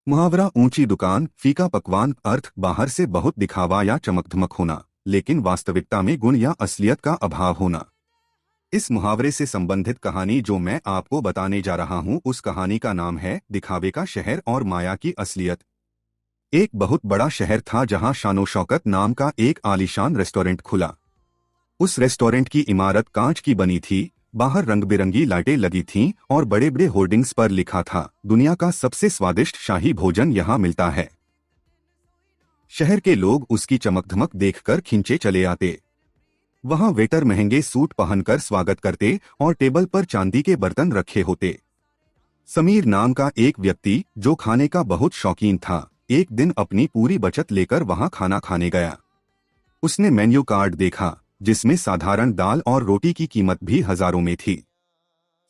मुहावरा ऊंची दुकान फीका पकवान। अर्थ बाहर से बहुत दिखावा या चमकधमक होना, लेकिन वास्तविकता में गुण या असलियत का अभाव होना। इस मुहावरे से संबंधित कहानी जो मैं आपको बताने जा रहा हूँ, उस कहानी का नाम है दिखावे का शहर और माया की असलियत। एक बहुत बड़ा शहर था जहाँ शानो शौकत नाम का एक आलीशान रेस्टोरेंट खुला। उस रेस्टोरेंट की इमारत कांच की बनी थी, बाहर रंग बिरंगी लाइटें लगी थीं और बड़े बड़े होर्डिंग्स पर लिखा था, दुनिया का सबसे स्वादिष्ट शाही भोजन यहाँ मिलता है। शहर के लोग उसकी चमकधमक देखकर खिंचे चले आते। वहां वेटर महंगे सूट पहनकर स्वागत करते और टेबल पर चांदी के बर्तन रखे होते। समीर नाम का एक व्यक्ति जो खाने का बहुत शौकीन था, एक दिन अपनी पूरी बचत लेकर वहां खाना खाने गया। उसने मेन्यू कार्ड देखा जिसमें साधारण दाल और रोटी की कीमत भी हजारों में थी।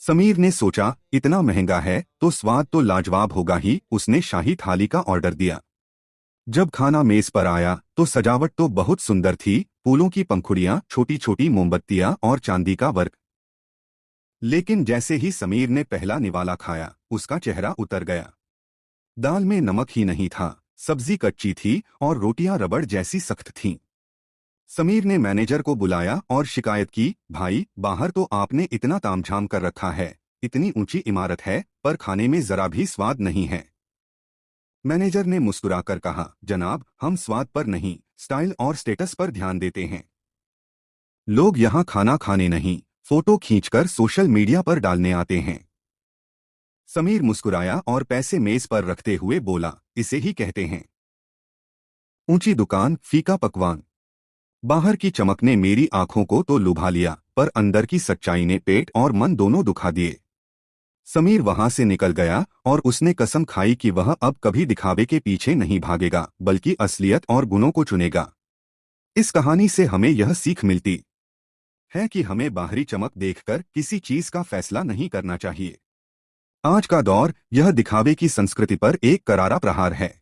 समीर ने सोचा, इतना महंगा है तो स्वाद तो लाजवाब होगा ही। उसने शाही थाली का ऑर्डर दिया। जब खाना मेज पर आया तो सजावट तो बहुत सुंदर थी, फूलों की पंखुड़ियां, छोटी छोटी मोमबत्तियां और चांदी का वर्क। लेकिन जैसे ही समीर ने पहला निवाला खाया, उसका चेहरा उतर गया। दाल में नमक ही नहीं था, सब्जी कच्ची थी और रोटियां रबड़ जैसी सख्त थीं। समीर ने मैनेजर को बुलाया और शिकायत की, भाई बाहर तो आपने इतना तामझाम कर रखा है, इतनी ऊंची इमारत है पर खाने में जरा भी स्वाद नहीं है। मैनेजर ने मुस्कुराकर कहा, जनाब हम स्वाद पर नहीं, स्टाइल और स्टेटस पर ध्यान देते हैं। लोग यहाँ खाना खाने नहीं, फोटो खींचकर सोशल मीडिया पर डालने आते हैं। समीर मुस्कुराया और पैसे मेज पर रखते हुए बोला, इसे ही कहते हैं ऊंची दुकान फीका पकवान। बाहर की चमक ने मेरी आंखों को तो लुभा लिया, पर अंदर की सच्चाई ने पेट और मन दोनों दुखा दिए। समीर वहां से निकल गया और उसने कसम खाई कि वह अब कभी दिखावे के पीछे नहीं भागेगा, बल्कि असलियत और गुणों को चुनेगा। इस कहानी से हमें यह सीख मिलती है कि हमें बाहरी चमक देखकर किसी चीज का फैसला नहीं करना चाहिए। आज का दौर यह दिखावे की संस्कृति पर एक करारा प्रहार है।